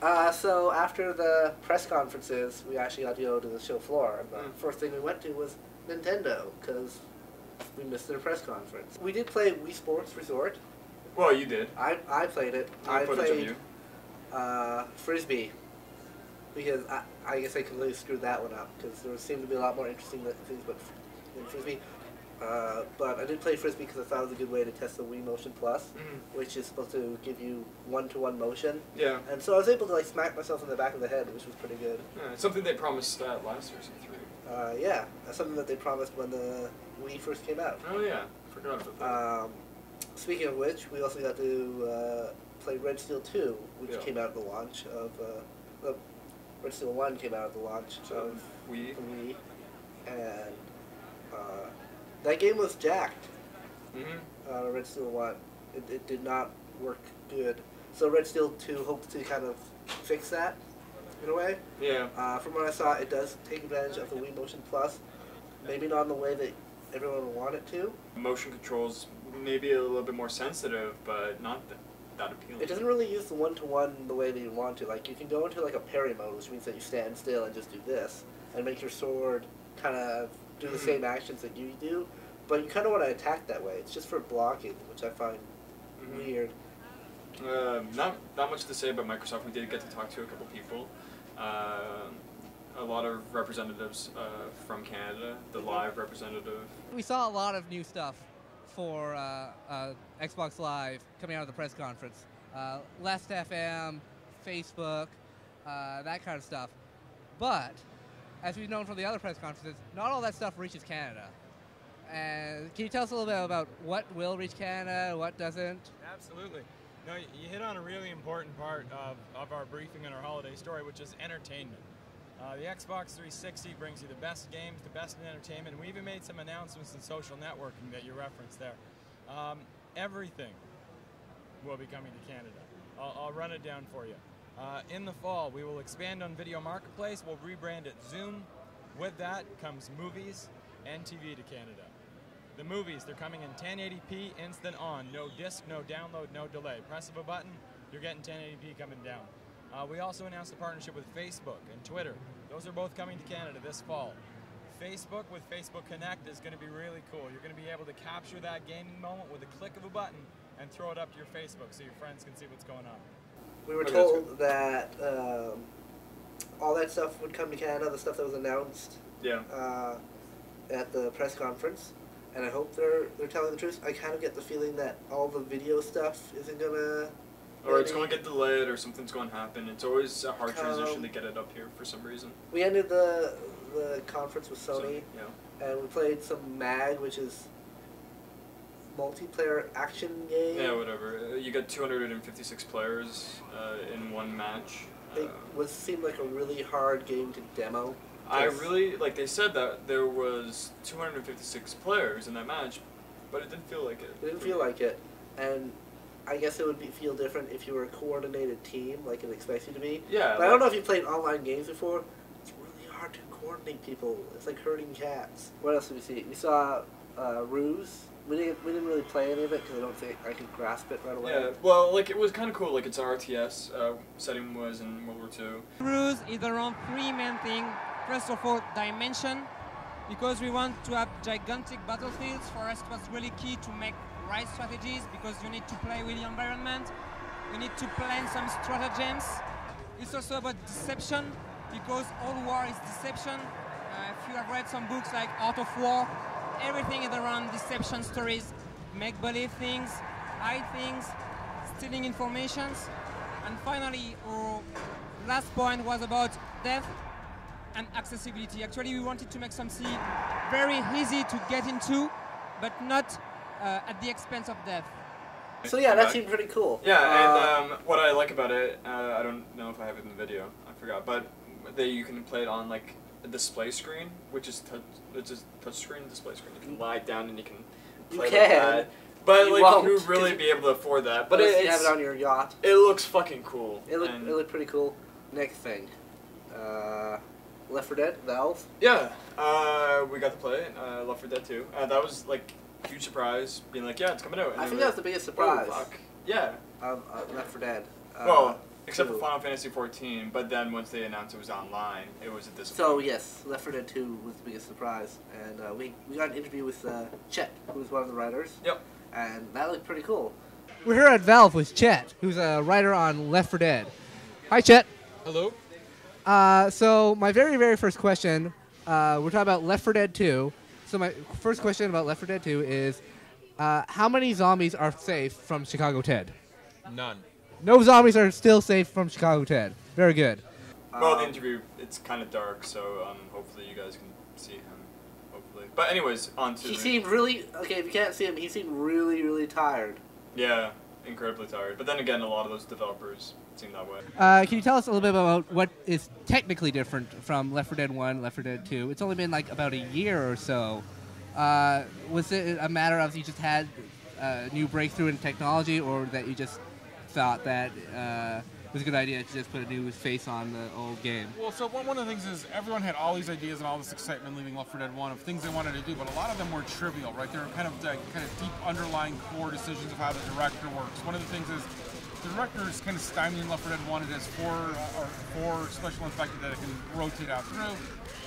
So after the press conferences, we actually got to go to the show floor. And the first thing we went to was Nintendo, because we missed their press conference. We did play Wii Sports Resort. Well, you did. I played it. I played Frisbee, because I guess I completely screwed that one up, because there seemed to be a lot more interesting things than Frisbee. But I did play Frisbee because I thought it was a good way to test the Wii Motion Plus, which is supposed to give you one-to-one motion. Yeah. And so I was able to like smack myself in the back of the head, which was pretty good. Yeah, something they promised last year's E3. Yeah, that's something that they promised when the Wii first came out. Oh yeah, forgot about that. Speaking of which, we also got to play Red Steel 2, which came out at the launch of... Red Steel 1 came out at the launch of Wii. the Wii. And that game was jacked. Red Steel 1. It did not work good. So Red Steel 2 hopes to kind of fix that, in a way. Yeah. From what I saw, it does take advantage of the Wii Motion Plus. Maybe not in the way that everyone would want it to. Motion controls maybe a little bit more sensitive, but not that appealing. It doesn't really use the one-to-one the way that you want to. Like, you can go into like a parry mode, which means that you stand still and just do this, and make your sword kind of do the same actions that you do, but you kind of want to attack that way. It's just for blocking, which I find weird. Not much to say about Microsoft. We did get to talk to a couple people. A lot of representatives from Canada, the live representative. We saw a lot of new stuff for Xbox Live coming out of the press conference. Last FM, Facebook, that kind of stuff. But as we've known from the other press conferences, not all that stuff reaches Canada. And can you tell us a little bit about what will reach Canada, what doesn't? Absolutely. No, you hit on a really important part of our briefing and our holiday story, which is entertainment. The Xbox 360 brings you the best games, the best in entertainment, and we even made some announcements in social networking that you referenced there. Everything will be coming to Canada. I'll run it down for you. In the fall, we will expand on Video Marketplace. We'll rebrand it Zoom. With that comes movies and TV to Canada. The movies, they're coming in 1080p instant on. No disc, no download, no delay. Press of a button, you're getting 1080p coming down. We also announced a partnership with Facebook and Twitter. Those are both coming to Canada this fall. Facebook with Facebook Connect is going to be really cool. You're going to be able to capture that gaming moment with a click of a button and throw it up to your Facebook so your friends can see what's going on. We were told that all that stuff would come to Canada, the stuff that was announced at the press conference, and I hope they're telling the truth. I kind of get the feeling that all the video stuff isn't going to... Or it's going to get delayed, or something's going to happen. It's always a hard transition to get it up here for some reason. We ended the conference with Sony, and we played some MAG, which is multiplayer action game. Yeah, whatever. You got 256 players in one match. It seemed like a really hard game to demo. I really, like they said that there was 256 players in that match, but it didn't feel like it. It didn't feel like it, and I guess it would feel different if you were a coordinated team, like it expects you to be. Yeah. But I don't know if you played online games before. It's really hard to coordinate people. It's like herding cats. What else did we see? We saw Ruse. We didn't really play any of it because I don't think I could grasp it right away. Yeah, well, like it was kind of cool. Like it's an RTS. Setting was in World War II. Ruse is around three main things. First of all, dimension, because we want to have gigantic battlefields. For us, it was really key to make right strategies because you need to play with the environment. You need to plan some stratagems. It's also about deception because all war is deception. If you have read some books like Art of War, everything is around deception stories, make-believe things, hide things, stealing informations. And finally, our last point was about death and accessibility. Actually, we wanted to make something very easy to get into, but not at the expense of death. So yeah, that seemed pretty cool. Yeah, and what I like about it, I don't know if I have it in the video, I forgot, but you can play it on like a display screen, which is touch screen display screen. You can lie down and you can play like that. But you like you really be able to afford that. But you have it on your yacht. It looks fucking cool. It looked pretty cool. Next thing, Left 4 Dead, Valve. Yeah, we got to play it. Left 4 Dead 2. That was like huge surprise, being like, yeah, it's coming out. And I think that was the biggest surprise. Oh, fuck. Yeah. Left 4 Dead. Well, Except for Final Fantasy 14, but then once they announced it was online, it was a disappointment. So yes, Left 4 Dead 2 was the biggest surprise, and we got an interview with Chet, who was one of the writers. Yep. And that looked pretty cool. We're here at Valve with Chet, who's a writer on Left 4 Dead. Hi, Chet. Hello. So my very, very first question, we're talking about Left 4 Dead 2. So my first question about Left 4 Dead 2 is, how many zombies are safe from Chicago Ted? None. No zombies are still safe from Chicago Ted. Very good. Well, the interview, it's kind of dark, so hopefully you guys can see him. Hopefully. But anyways, on to... He seemed really... Okay, if you can't see him, he seemed really, really tired. Yeah, incredibly tired. But then again, a lot of those developers seem that way. Can you tell us a little bit about what is technically different from Left 4 Dead 1, Left 4 Dead 2? It's only been like about a year or so. Was it a matter of you just had a new breakthrough in technology, or that you just thought that it was a good idea to just put a new face on the old game? Well, so one of the things is everyone had all these ideas and all this excitement leaving Left 4 Dead 1 of things they wanted to do, but a lot of them were trivial, right? They were kind of deep underlying core decisions of how the director works. One of the things is the director is kind of stymied in Left 4 Dead 1. It has four special infected that it can rotate out through.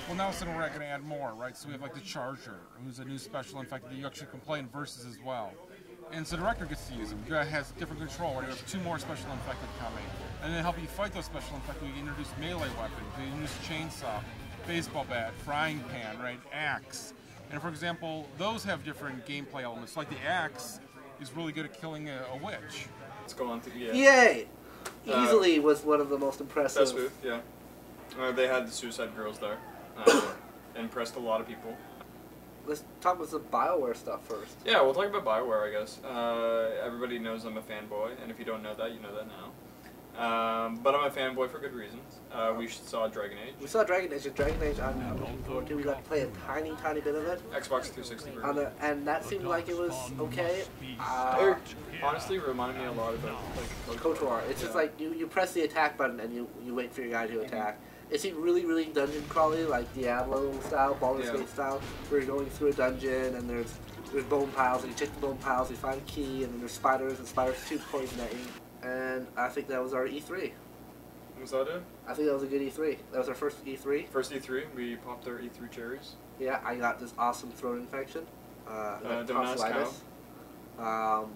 Well, now suddenly we're going to add more, right? So we have like the Charger, who's a new special infected that you actually can play in Versus as well. And so the director gets to use them. Has different control, right? You have 2 more special infected coming. And then to help you fight those special infected, we introduce melee weapons. We introduce chainsaw, baseball bat, frying pan, right? Axe. And for example, those have different gameplay elements. Like the axe is really good at killing a witch. Let's go on to... Yeah. Yay! Easily was one of the most impressive. Best move, yeah. They had the Suicide Girls there. Impressed a lot of people. Let's talk about some BioWare stuff first. Yeah, we'll talk about BioWare, I guess. Everybody knows I'm a fanboy, and if you don't know that, you know that now. But I'm a fanboy for good reasons. We saw Dragon Age. We saw Dragon Age, I'm looking forward to. We got to play a tiny, tiny bit of it. Xbox 360 version. And that seemed like it was okay. It honestly reminded me a lot of KOTOR. It's just like you press the attack button and you wait for your guy to attack. It seemed really, really dungeon crawly, like Diablo style, Baldur's Gate style, where you're going through a dungeon and there's bone piles, and you check the bone piles, you find a key, and then there's spiders, and spiders shoot poison at you. And I think that was our E3. Was that it? I think that was a good E3. That was our first E3. First E3, we popped our E3 cherries. Yeah, I got this awesome throat infection. Tonsillitis. Yeah.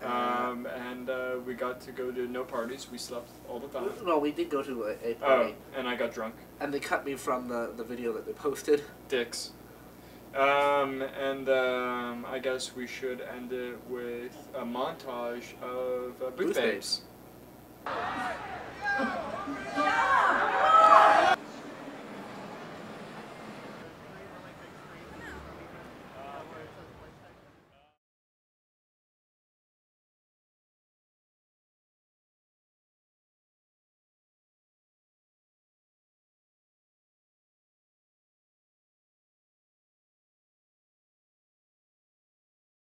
And we got to go to no parties. We slept all the time. No, we did go to a party. Oh, and I got drunk. And they cut me from the video that they posted. Dicks. I guess we should end it with a montage of Booth Babes. Yeah!